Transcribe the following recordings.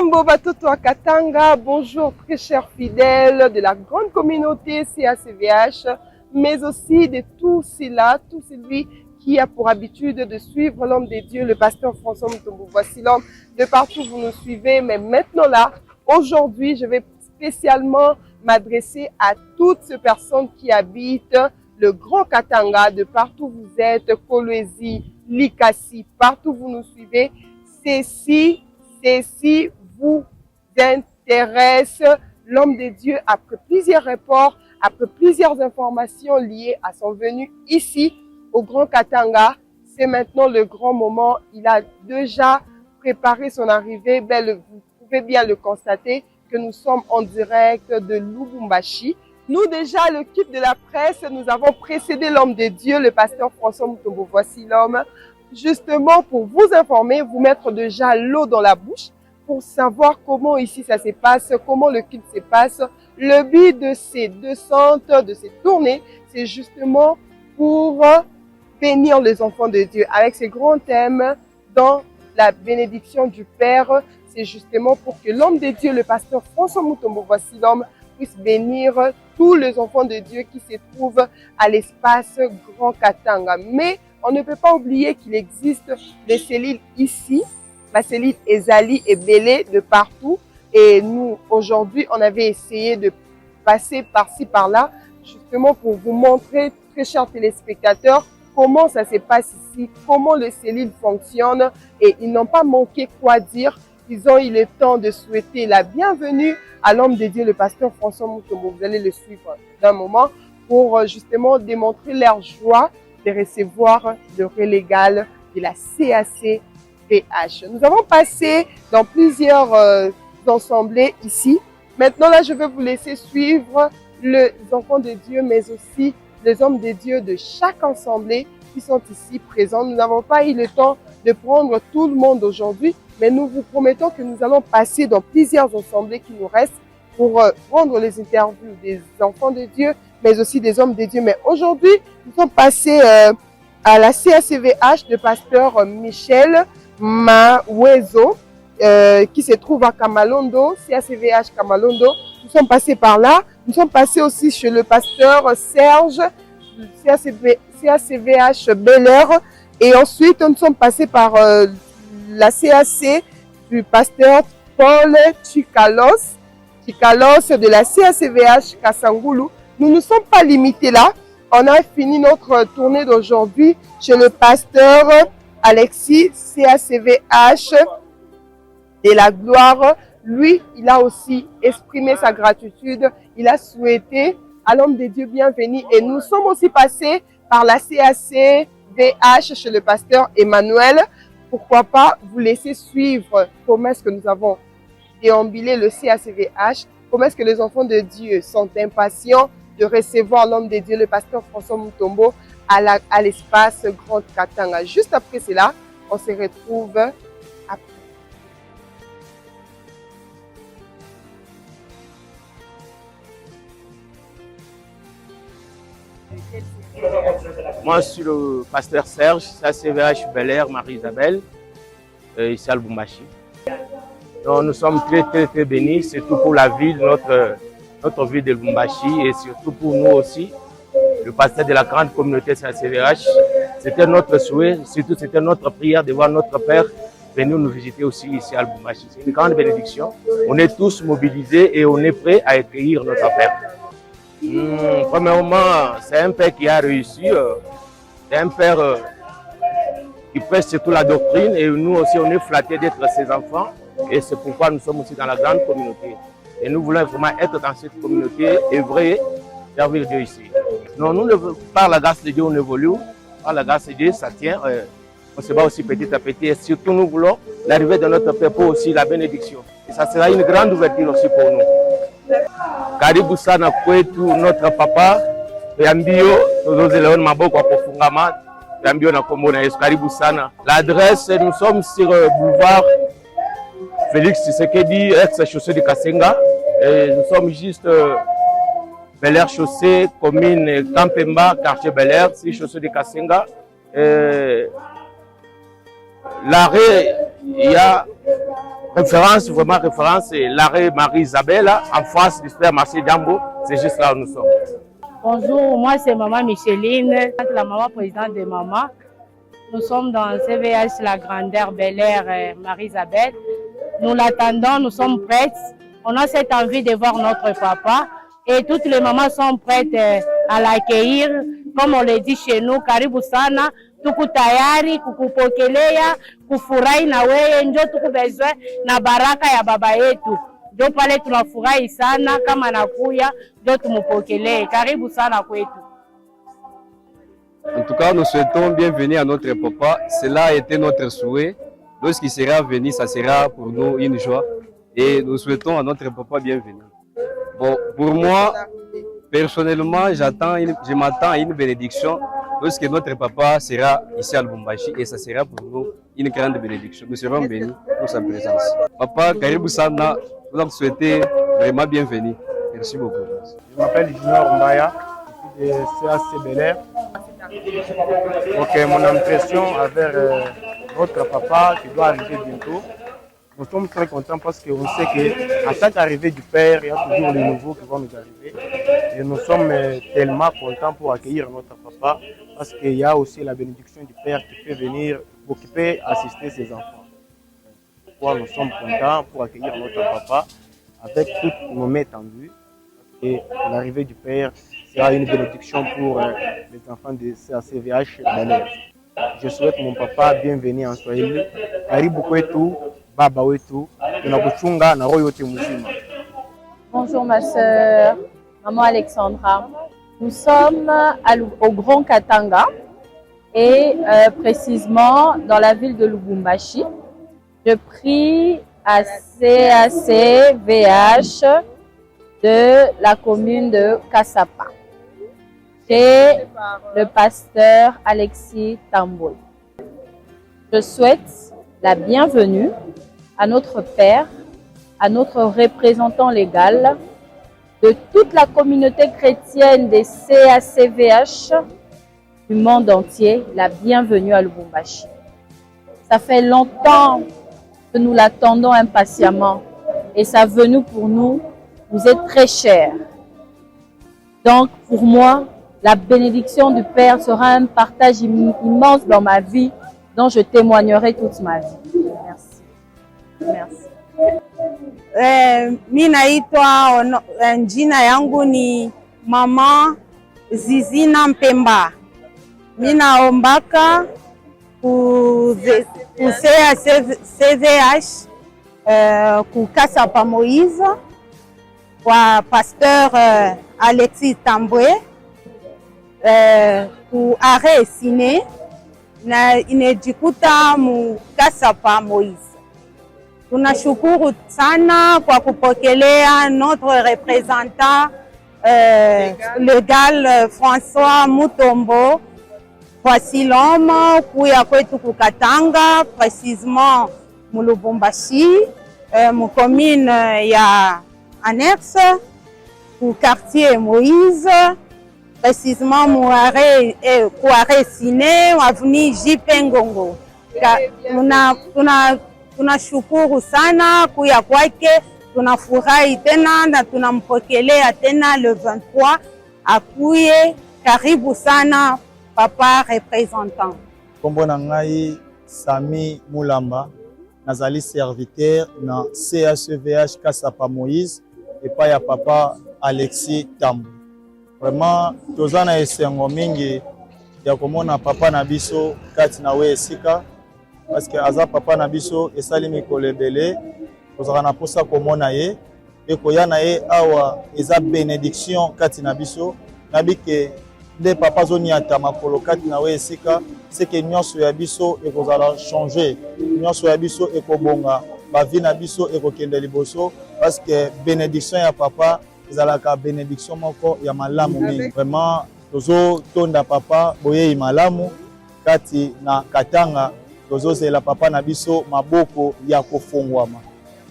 Jambo Batoto à Katanga, bonjour très chers fidèles de la grande communauté CACVH, mais aussi de tous ceux-là, tout celui qui a pour habitude de suivre l'homme de Dieu, le pasteur François Mutombo. Voici l'homme, de partout vous nous suivez, mais maintenant là, aujourd'hui, je vais spécialement m'adresser à toutes ces personnes qui habitent le Grand Katanga, de partout vous êtes, Kolwezi, Likasi, partout vous nous suivez, ceci vous intéresse. L'homme de Dieu, après plusieurs rapports, après plusieurs informations liées à son venue ici au Grand Katanga, c'est maintenant le grand moment. Il a déjà préparé son arrivée. Vous pouvez bien le constater que nous sommes en direct de Lubumbashi. Nous déjà, l'équipe de la presse, nous avons précédé l'homme de Dieu, le pasteur François Mutombo. Voici l'homme, justement pour vous informer, vous mettre déjà l'eau dans la bouche, pour savoir comment ici ça se passe, comment le culte se passe. Le but de ces descentes, de ces tournées, c'est justement pour bénir les enfants de Dieu avec ces grands thèmes dans la bénédiction du Père. C'est justement pour que l'homme de Dieu, le pasteur François Mutombo, voici l'homme, puisse bénir tous les enfants de Dieu qui se trouvent à l'espace Grand Katanga. Mais on ne peut pas oublier qu'il existe des cellules ici, la cellule Ezali et Belé de partout. Et nous, aujourd'hui, on avait essayé de passer par-ci, par-là, justement pour vous montrer, très chers téléspectateurs, comment ça se passe ici, comment les cellules fonctionnent. Et ils n'ont pas manqué quoi dire. Ils ont eu le temps de souhaiter la bienvenue à l'homme de Dieu, le pasteur François Mutombo. Vous allez le suivre d'un moment pour justement démontrer leur joie de recevoir le relégal de la CACVH. Nous avons passé dans plusieurs assemblées ici. Maintenant là, je vais vous laisser suivre les enfants de Dieu, mais aussi les hommes de Dieu de chaque assemblée qui sont ici présents. Nous n'avons pas eu le temps de prendre tout le monde aujourd'hui, mais nous vous promettons que nous allons passer dans plusieurs assemblées qui nous restent pour prendre les interviews des enfants de Dieu, mais aussi des hommes de Dieu. Mais aujourd'hui, nous sommes passés à la CACVH de pasteur Michel Mawezo, qui se trouve à Kamalondo, CACVH Kamalondo. Nous sommes passés par là. Nous sommes passés aussi chez le pasteur Serge, CACVH Bel Air. Et ensuite, nous sommes passés par la CAC du pasteur Paul Chikalos de la CACVH Kasangulu. Nous ne sommes pas limités là. On a fini notre tournée d'aujourd'hui chez le pasteur Alexis, CACVH de la gloire. Lui, il a aussi exprimé sa gratitude. Il a souhaité à l'homme de Dieu bienvenue. Et nous sommes aussi passés par la CACVH chez le pasteur Emmanuel. Pourquoi pas vous laisser suivre comment est-ce que nous avons déambulé le CACVH, comment est-ce que les enfants de Dieu sont impatients de recevoir l'homme de Dieu, le pasteur François Mutombo, à l'espace Grand Katanga. Juste après cela, on se retrouve après. Moi, je suis le pasteur Serge, CACVH Bel Air, Marie-Isabelle, ici à Lubumbashi. Donc, nous sommes très bénis, surtout pour la ville, notre ville de Lubumbashi, et surtout pour nous aussi, le pasteur de la grande communauté CACVH. C'était notre souhait, surtout c'était notre prière de voir notre Père venir nous visiter aussi ici à Lubumbashi. C'est une grande bénédiction. On est tous mobilisés et on est prêts à accueillir notre Père. Premièrement, c'est un Père qui a réussi. C'est un Père qui prêche surtout la doctrine et nous aussi on est flattés d'être ses enfants et c'est pourquoi nous sommes aussi dans la grande communauté. Et nous voulons vraiment être dans cette communauté et vrai servir Dieu ici. Non, nous, par la grâce de Dieu, on évolue. Par la grâce de Dieu, ça tient. On se bat aussi petit à petit et surtout nous voulons l'arrivée de notre Père pour aussi la bénédiction. Et ça sera une grande ouverture aussi pour nous. Karibu sana kwetu notre papa Yambio tozoze leon maboko kwa kufungama Yambio na kombo na Yesu. Karibu sana. L'adresse, nous sommes sur boulevard Félix Tshisekedi, ex-chaussée de Kasenga. Et nous sommes juste Bel Air chaussée, commune Kampemba, quartier Bel Air, c'est chaussée de Kasenga. L'arrêt, il y a référence, vraiment référence, c'est l'arrêt Marie-Isabelle, en face du frère Marcel Diambo. C'est juste là où nous sommes. Bonjour, moi c'est Maman Micheline, la maman présidente de Maman. Nous sommes dans CVH La Grandeur Bel Air Marie-Isabelle. Nous l'attendons, nous sommes prêtes. On a cette envie de voir notre papa et toutes les mamans sont prêtes à l'accueillir. Comme on le dit chez nous, karibu sana, tuku tayari kukupokelea, kufurahi na wewe, njo tuku bezwe na baraka ya baba yetu. Njo pale tunafurahi sana kama nakuya, njo tumupokelee. Karibu sana kwetu. En tout cas, nous souhaitons bienvenue à notre papa. Cela a été notre souhait. Lorsqu'il sera venu, ça sera pour nous une joie. Et nous souhaitons à notre papa bienvenue. Bon, pour moi, personnellement, je m'attends à une bénédiction lorsque notre papa sera ici à Lubumbashi. Et ça sera pour nous une grande bénédiction. Nous serons bénis pour sa présence. Papa, Karibu Sana, nous vous souhaitons vraiment bienvenue. Merci beaucoup. Je m'appelle Junior Mbaya, je suis de CAC Bel Air. Ok, mon impression avec votre papa qui doit arriver bientôt, nous sommes très contents parce qu'on sait qu'à chaque arrivée du Père, il y a toujours les nouveaux qui vont nous arriver. Et nous sommes tellement contents pour accueillir notre papa parce qu'il y a aussi la bénédiction du Père qui peut venir, qui peut assister ses enfants. Pourquoi nous sommes contents pour accueillir notre papa avec toutes nos mains tendues. Et l'arrivée du Père sera une bénédiction pour les enfants de CACVH Bel Air. Je souhaite mon papa bienvenue en Swahili. Karibu kwetu, baba wetu, tunakuchunga na roho yote mzima. Bonjour ma sœur, maman Alexandra. Nous sommes au Grand Katanga et précisément dans la ville de Lubumbashi. Je prie à CACVH de la commune de Kassapa. Chez le pasteur Alexis Tamboy. Je souhaite la bienvenue à notre Père, à notre représentant légal, de toute la communauté chrétienne des CACVH du monde entier, la bienvenue à Lubumbashi. Ça fait longtemps que nous l'attendons impatiemment et sa venue pour nous nous est très chère. Donc pour moi, la bénédiction du Père sera un partage immense dans ma vie dont je témoignerai toute ma vie. Merci. Merci. Mi naitwa jina yangu ni Mama Zizina Mpemba. Mi naombaka ku CVH ku Kassapa Moïse kwa pasteur Alexis Tambwe ku arrêt Sine na inejikuta mu Kassapa Moïse. Tunashukuru sana kwa kupokelea notre représentant légal François Mutombo. Voici l'homme kuya kwetu kukatanga, précisément mu Lubumbashi, mu commune ya annexe, ku quartier Moïse, précisément mu arrêt Sine, avenue JP Ngongo. Tunashukuru sana kuya kwake, tunafurahi tena na tunampokelea tena le 23 akuye. Karibu sana papa représentant. Kombo na ngai Sami Mulamba, nazali serviteur na CACVH Kassapa Moïse et pa ya papa Alexis Tambo. Vraiment toza na esengo mingi ya komona papa na biso kati na we esika parce que aza papa na biso esali mikolo ebele tozaka na posa komona ye e koya na ye awa eza bénédiction kati na biso nabike nde papa zoniata makolo kati na we esika seke nyonso ya biso ekozala changer, nyonso ya biso ekobonga, bavi na biso ekokende liboso parce que bénédiction ya papa ezalaka bénédiction moko ya malamu mingi. Vraiment tozo tonda papa boyei malamu kati na Katanga, tozo zela papa na biso maboko ya kofongwama.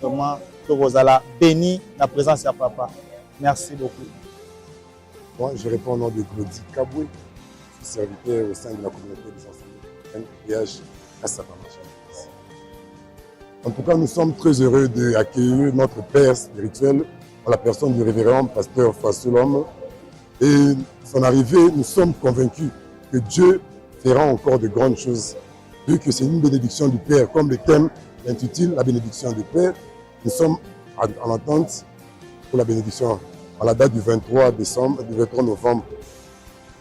Vraiment tokozala béni na présence ya papa. Merci beaucoup. Moi, je réponds au nom de Glody Kaboué, je suis serviteur au sein de la communauté des enseignants NPH Kassapa. En tout cas, nous sommes très heureux d'accueillir notre Père spirituel en la personne du révérend pasteur Fassulom. Et son arrivée, nous sommes convaincus que Dieu fera encore de grandes choses. Vu que c'est une bénédiction du Père, comme le thème l'intitule la bénédiction du Père, nous sommes en attente pour la bénédiction à la date du 23 novembre.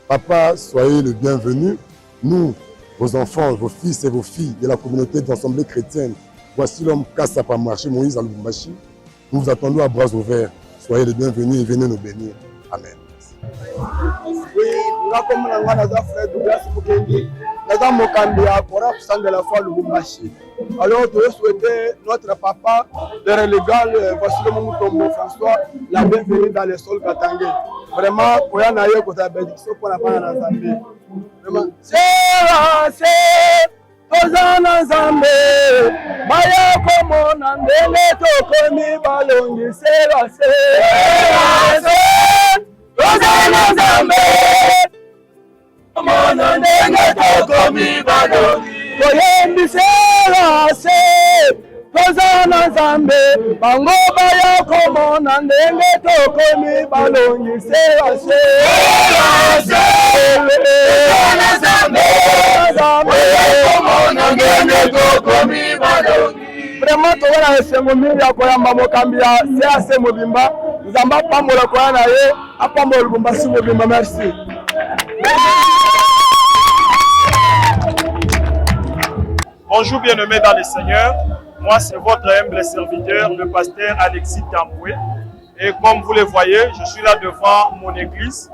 Papa, soyez le bienvenu. Nous, vos enfants, vos fils et vos filles de la communauté d'Assemblée chrétienne, voici l'homme Kassapa Marché Moïse à Lubumbashi. Nous vous attendons à bras ouverts. Soyez les bienvenus et venez nous bénir. Amen. Oui, comme frère Douglas Mukendi, nous Mokambi à Kora pour de la foi Lubumbashi. Alors, je souhaiter notre papa, le relégal, voici le Moutombo François, la bienvenue dans les sols Katangé. Vraiment, pour y en aller, pour la bénédiction pour la part de la Zambie. Vraiment, c'est Ozana Zambé, Maya Komo Nandele Tokomi Balongi, c'est Ozana Zambé, Komo Nandele Tokomi Balongi, Koyendi c'est Ozana Zambé, Bango Baya Komo Nandele Tokomi Balongi, c'est Ozana Zambé. Vraiment, tu vois, c'est mon mille à quoi Mamokambia, c'est assez mobimba. Nous avons pas mon Koyana et à pas mon Lumbassi Mobimba. Merci. Bonjour, bien-aimés dans le Seigneur. Moi, c'est votre humble serviteur, le pasteur Alexis Tamboué. Et comme vous le voyez, je suis là devant mon église.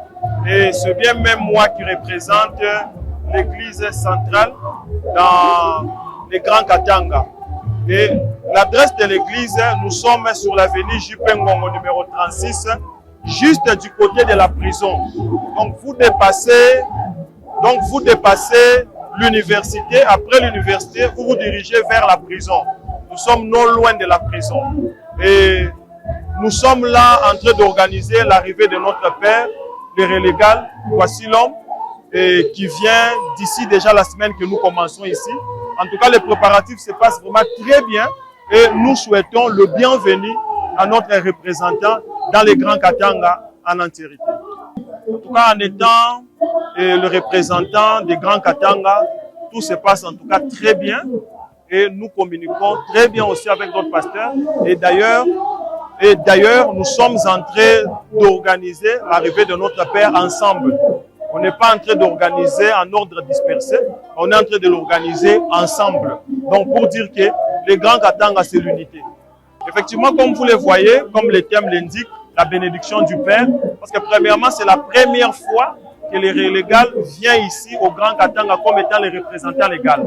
Et c'est bien même moi qui représente l'église centrale dans les Grands Katanga. Et l'adresse de l'église, nous sommes sur l'avenue Jipengongo numéro 36, juste du côté de la prison. Donc vous dépassez l'université. Après l'université, vous vous dirigez vers la prison. Nous sommes non loin de la prison. Et nous sommes là en train d'organiser l'arrivée de notre Père, le relégal, voici l'homme, qui vient d'ici déjà la semaine que nous commençons ici. En tout cas, les préparatifs se passent vraiment très bien et nous souhaitons le bienvenu à notre représentant dans les Grands Katanga en entièreté. En tout cas, en étant le représentant des Grands Katanga, tout se passe en tout cas très bien et nous communiquons très bien aussi avec notre pasteur. Et d'ailleurs, nous sommes en train d'organiser l'arrivée de notre Père ensemble. On n'est pas en train d'organiser en ordre dispersé, on est en train de l'organiser ensemble. Donc pour dire que les Grands Katanga, c'est l'unité. Effectivement, comme vous le voyez, comme le thème l'indique, la bénédiction du Père, parce que premièrement, c'est la première fois que le relégal vient ici au Grand Katanga comme étant le représentant légal.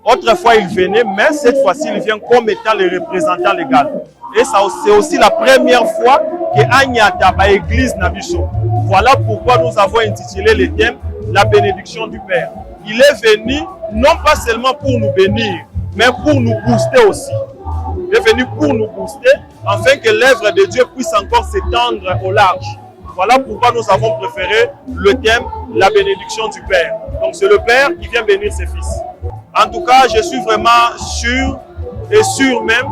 Autrefois, il venait, mais cette fois-ci, il vient comme étant le représentant légal. Et c'est aussi la première fois que Agnata, l'église Nabiso. Voilà pourquoi nous avons intitulé le thème la bénédiction du Père. Il est venu non pas seulement pour nous bénir, mais pour nous booster aussi. Il est venu pour nous booster, afin que l'œuvre de Dieu puisse encore s'étendre au large. Voilà pourquoi nous avons préféré le thème la bénédiction du Père. Donc c'est le Père qui vient bénir ses fils. En tout cas, je suis vraiment sûr et sûr même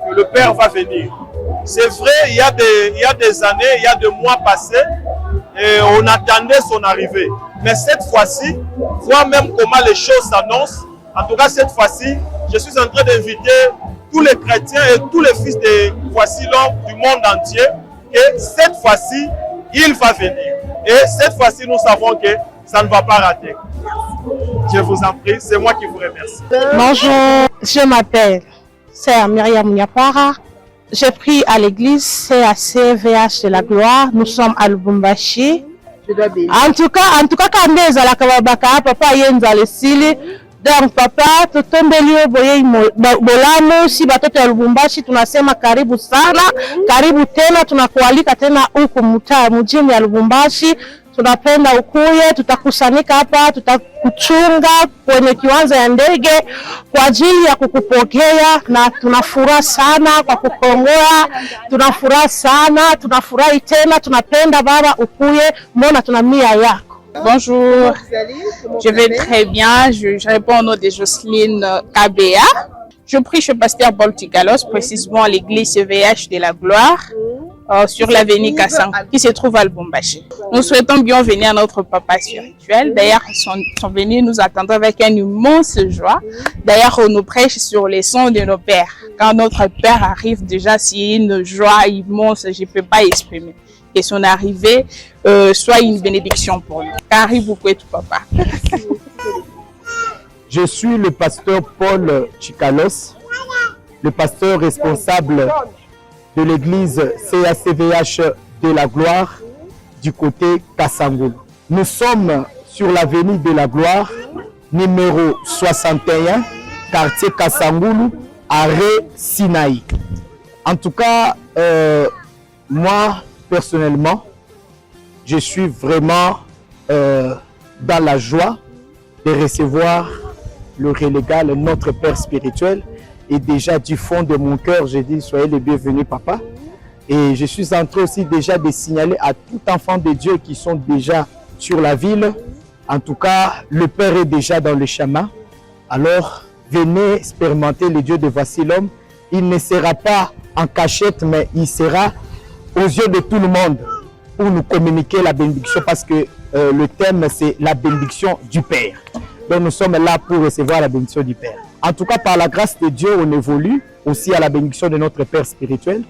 que le Père va venir. C'est vrai, il y a des années, il y a des mois passés, et on attendait son arrivée. Mais cette fois-ci, voir même comment les choses s'annoncent, en tout cas cette fois-ci, je suis en train d'inviter tous les chrétiens et tous les fils de Voici l'homme du monde entier, que cette fois-ci, il va venir. Et cette fois-ci, nous savons que ça ne va pas rater. Je vous en prie, c'est moi qui vous remercie. Bonjour, je m'appelle Sœur Myriam Nyapara. J'ai pris à l'église CACVH de la gloire. Nous sommes à Lubumbashi. En tout cas, quand on est à la Kawabaka, papa yenza le sili. Donc papa, tutombelio boye bolamu si batoto ya Lubumbashi tunasema karibu sana, karibu tena, tunakualika tena huku mtaa mjini ya Lubumbashi. Tunapenda ukuye, tutakusanyika hapa, tutakuchunga kwenye kiwanja ya ndege kwa ajili ya kukupokea, na tunafurahi sana kwa kukongoa, tunafurahi sana, tunafurahi tena, tunapenda baba ukuye, mbona tuna mia yako. Bonjour, je vais très bien, je réponds au nom de Jocelyne Kabea. Je prie chez Pasteur Paul Tikalos, précisément à l'église CVH de la Gloire, sur l'avenue Kassan, qui se trouve à Lubumbashi. Nous souhaitons bienvenue à notre papa spirituel. D'ailleurs, ils sont venus nous attendre avec une immense joie. D'ailleurs, on nous prêche sur les sons de nos pères. Quand notre père arrive, déjà, c'est une joie immense, je ne peux pas exprimer. Que son arrivée soit une bénédiction pour nous. Qu'arrive beaucoup tout papa. Je suis le pasteur Paul Tikalos, le pasteur responsable de l'église CACVH de la Gloire du côté Kassangoulou. Nous sommes sur l'avenue de la Gloire, numéro 61, quartier Kassangoulou, arrêt Sinaï. En tout cas, moi, personnellement, je suis vraiment dans la joie de recevoir le relégal, notre Père spirituel. Et déjà du fond de mon cœur, je dis soyez les bienvenus papa. Et je suis en train aussi déjà de signaler à tout enfant de Dieu qui sont déjà sur la ville. En tout cas, le Père est déjà dans le chemin. Alors, venez expérimenter le Dieu de Voici l'homme. Il ne sera pas en cachette, mais il sera aux yeux de tout le monde pour nous communiquer la bénédiction parce que le thème c'est la bénédiction du Père. Donc nous sommes là pour recevoir la bénédiction du Père. En tout cas, par la grâce de Dieu, on évolue aussi à la bénédiction de notre Père spirituel.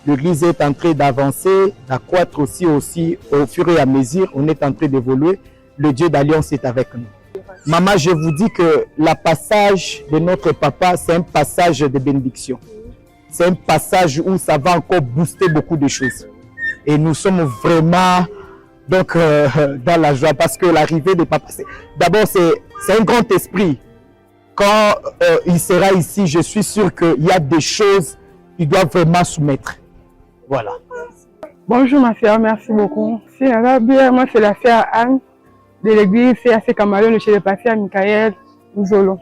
L'Église est en train d'avancer, d'accroître aussi au fur et à mesure. On est en train d'évoluer. Le Dieu d'Alliance est avec nous. Maman, je vous dis que le passage de notre papa, c'est un passage de bénédiction. C'est un passage où ça va encore booster beaucoup de choses. Et nous sommes vraiment donc, dans la joie parce que l'arrivée de papa, d'abord c'est un grand esprit. Quand il sera ici, je suis sûr qu'il y a des choses qu'il doit vraiment soumettre. Voilà. Bonjour ma sœur, merci beaucoup. Si ça va bien, moi c'est la sœur Anne de l'église CAC Camalonde chez le pasteur Michael Ouzolo.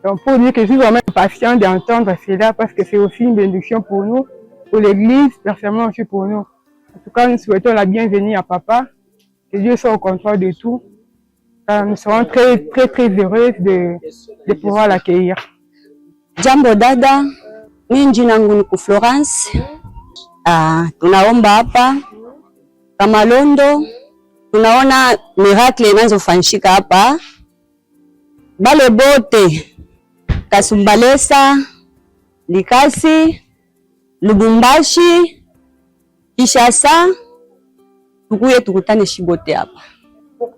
Donc pour dire que je suis vraiment patient d'entendre cela parce que c'est aussi une bénédiction pour nous, pour l'église, personnellement aussi pour nous. En tout cas, nous souhaitons la bienvenue à papa, que Dieu soit au contrôle de tout. Nous serons très heureux de pouvoir l'accueillir. Jambo dada, mimi jina langu ni Florence. Tunaomba hapa Kamalondo, tunaona miracle inazofanyika hapa. Bale bote Kasumbalesa, Likasi, Lubumbashi, Kinshasa, tukuye tukutane shibote hapa.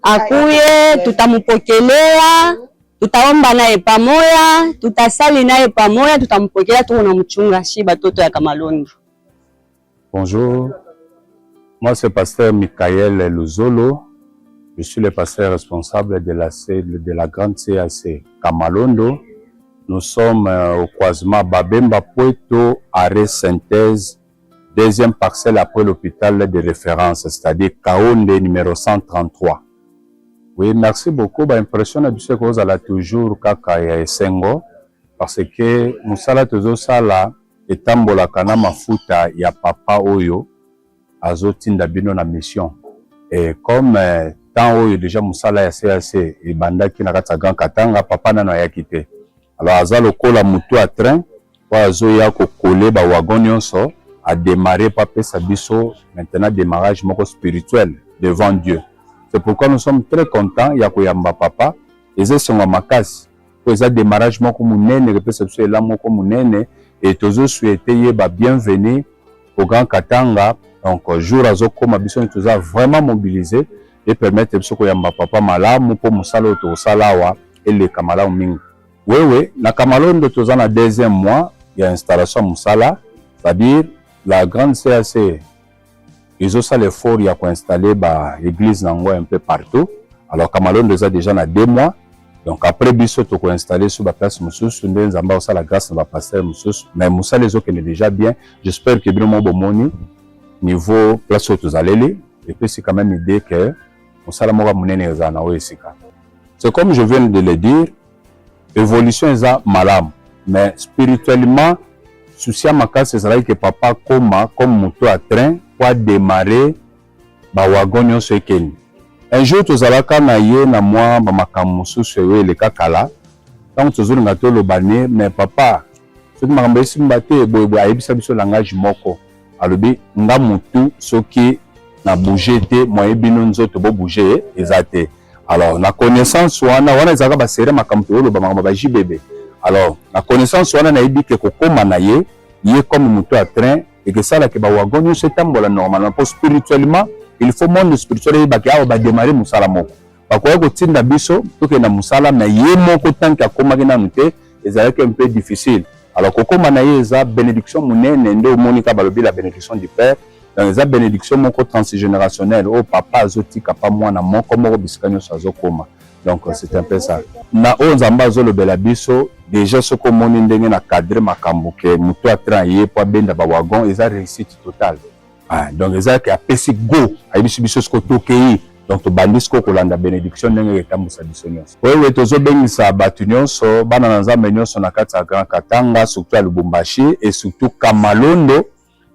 Akuye tutamupokelea, tutaomba naye pamoja, tutasali naye pamoja, tutamupokelea tuko na mchunga shiba toto ya Kamalondo. Bonjour, moi c'est pasteur Michael Luzolo. Je suis le pasteur responsable de la grande CAC Kamalondo. Nous sommes au croisement Babemba Poeto, arrêt Synthèse, deuxième parcelle après l'hôpital de référence, c'est-à-dire Kaonde numéro 133. Oui, merci beaucoup. Impression de ce que vous allez toujours kaka ya esengo parce que nous sala toujours sala etambola kana mafuta ya papa oyo azotinda bino na mission. Et comme tant oyo déjà musala ya CAC et bandaki na kata grand katanga papa nano ya quitté. Alors azalo kola mutu à train po azoya ko coller ba wagon nyonso a démarrer papa sabiso maintenant démarrage moko spirituel devant Dieu. C'est pourquoi nous sommes très contents ya koyamba papa eze songa makasi po eza démarrage moko munene ke pesa biso ela moko munene et tozo souhaiter yeba bienvenue au grand katanga. Donc jour azokoma biso toza vraiment mobilisé et permettre biso koyamba papa malamu po musala to salawa et le kamala mingi. Oui, na Kamalondo toza na deuxième mois, il y a installation musala, c'est-à-dire la grande CAC. Ils ont ça l'effort, il y a quoi installer l'église nango un peu partout. Alors Kamalondo déjà na 2 mois. Donc après biso to ko installer sur la place mususu ndenza amba ça la grâce va passer mususu. Mais musala les autres est déjà bien. J'espère que bien mon bomoni niveau place où tous allez et puis c'est quand même idée que musala mo ba munene za na oesika. C'est comme je viens de le dire. Évolution est malam, mais spirituellement, souci à ma case, c'est que papa comme moto à train pour démarrer ba wagon sur Kenya. Un jour, tu allais kanaye na moi ba makamusu sur le kakala. Tant tu zuri ngato le bané, mais papa, soki makambo esimba te boye ayebisa biso langage moko alobi nga mutu soki na bouger te moye bino nzoto bo bouger eza te. Alors la connaissance wana ezaka ba sere makambo oloba makambo ba JBB. Alors la connaissance wana na yebi ke kokoma na ye comme mutu à train et que ça là que ba wagon nyonso etambola normalement pour spirituellement il faut monde spirituel ba ka ba démarrer musala moko. Bakoya kotinda biso tokenda musala na ye moko tanki akomaki nanu te ezalaki un peu difficile. Alors kokoma na ye eza bénédiction munene nde omonika balobi la bénédiction du Père. Donc eza bénédiction moko transgénérationnelle o papa azotika pa mwana moko bisika nyonso azokoma. Donc c'est un peu ça. Na o nzamba azolobela biso déjà soko omoni ndenge na cadre makambo ke mutu atran ye po abenda ba wagon eza réussite totale. Donc eza ke apesi go ayebisi biso soko tokei. Donc tobandi soko kolanda bénédiction ndenge etambusa biso nyonso. Oyo tozobengisa bato nyonso bana na nzambe nyonso na kati ya Grand Katanga surtout à Lubumbashi et surtout Kamalondo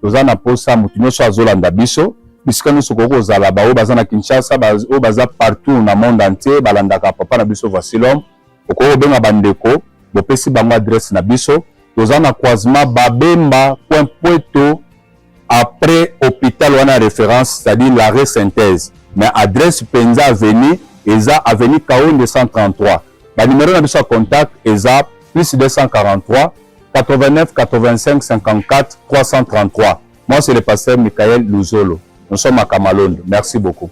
toza na posa mutu nyonso azolanda biso bisika nyonso kokozala bao baza na Kinshasa oyo baza partout na monde entier balandaka papa na biso Voici l'Homme okobenga bandeko bopesi bango adresse na biso toza na croisement Babemba Point Poeto après hôpital wana référence c'est-à-dire l'arrêt synthèse. Mais adresse Penza Avenue, ESA Avenue Kaonde 133. Le numéro de contact ESA plus 243 89 85 54 333. Moi, c'est le pasteur Michael Luzolo. Nous sommes à Kamalondo. Merci beaucoup.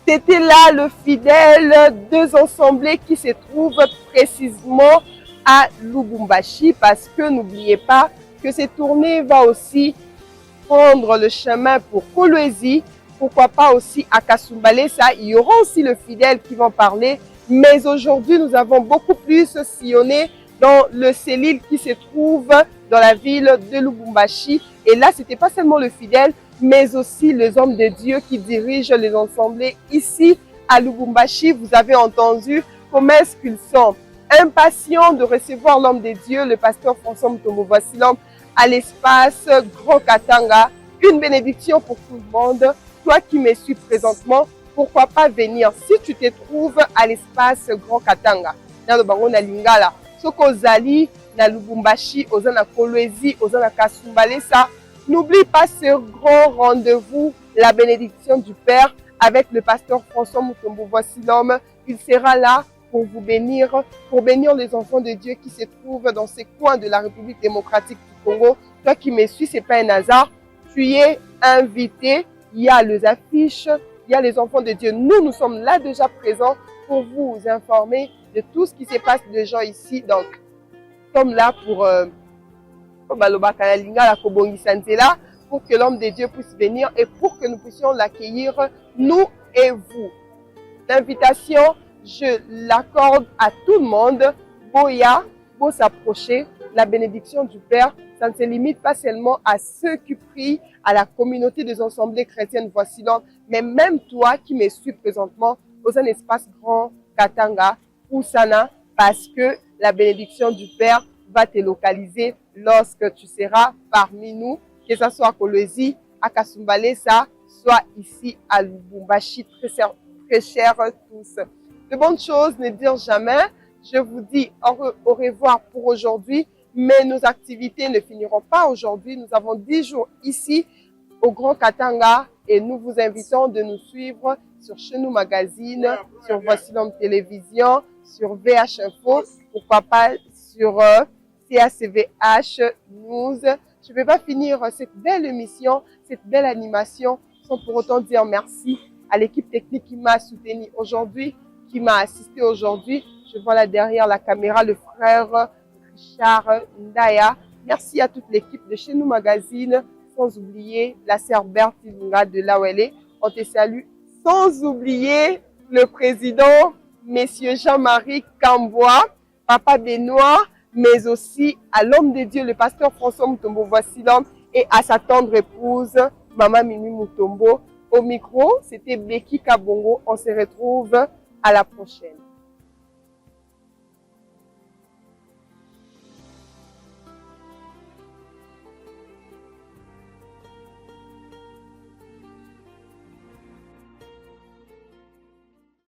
C'était là le fidèle deux assemblées qui se trouvent précisément à Lubumbashi parce que n'oubliez pas que cette tournée va aussi prendre le chemin pour Kolwezi. Pourquoi pas aussi à Kasumbalesa, il y aura aussi le fidèle qui va parler. Mais aujourd'hui, nous avons beaucoup plus sillonné dans le Célil qui se trouve dans la ville de Lubumbashi. Et là, c'était pas seulement le fidèle, mais aussi les hommes de Dieu qui dirigent les assemblées ici à Lubumbashi. Vous avez entendu comment est-ce qu'ils sont impatients de recevoir l'homme de Dieu, le pasteur François Mutombo Voici l'Homme, à l'espace Grand Katanga. Une bénédiction pour tout le monde. Toi qui me suis présentement, pourquoi pas venir si tu te trouves à l'espace Grand Katanga. Dans le Bango na Lingala, Soko Zali, na Lubumbashi, Ozana Kolwezi, Ozana Kasumbalesa. N'oublie pas ce grand rendez-vous, la bénédiction du Père avec le pasteur François Mutombo Voici l'Homme. Il sera là pour vous bénir, pour bénir les enfants de Dieu qui se trouvent dans ces coins de la République démocratique du Congo. Toi qui me suis, c'est pas un hasard. Tu es invité. Il y a les affiches, il y a les enfants de Dieu. Nous sommes là déjà présents pour vous informer de tout ce qui se passe de gens ici. Donc, nous sommes là pour que l'homme de Dieu puisse venir et pour que nous puissions l'accueillir, nous et vous. L'invitation, je l'accorde à tout le monde. Boya, pour s'approcher, la bénédiction du Père, ça ne se limite pas seulement à ceux qui prient, à la communauté des assemblées chrétiennes Voici l'Homme, mais même toi qui me suis présentement dans un espace Grand Katanga, Oussana, parce que la bénédiction du Père va te localiser lorsque tu seras parmi nous, que ce soit à Kolwezi, à Kasumbalesa, soit ici à Lubumbashi, très chers tous. De bonnes choses ne dire jamais. Je vous dis au revoir pour aujourd'hui. Mais nos activités ne finiront pas aujourd'hui. Nous avons 10 jours ici au Grand Katanga et nous vous invitons de nous suivre sur Chez Nous Magazine, sur Voici l'Homme Télévision, sur VH Info, pourquoi pas sur CACVH News. Je ne vais pas finir cette belle émission, cette belle animation sans pour autant dire merci à l'équipe technique qui m'a soutenu aujourd'hui, qui m'a assisté aujourd'hui. Je vois là derrière la caméra le frère Richard Ndaya. Merci à toute l'équipe de Chez Nous Magazine, sans oublier la sœur Berthe Ilunga de là où elle est. On te salue. Sans oublier le président, Monsieur Jean-Marie Kamboa, Papa Benoît, mais aussi à l'homme de Dieu, le pasteur François Mutombo Voici l'Homme, et à sa tendre épouse, Maman Mimi Mutombo. Au micro, c'était Becky Kabongo. On se retrouve à la prochaine.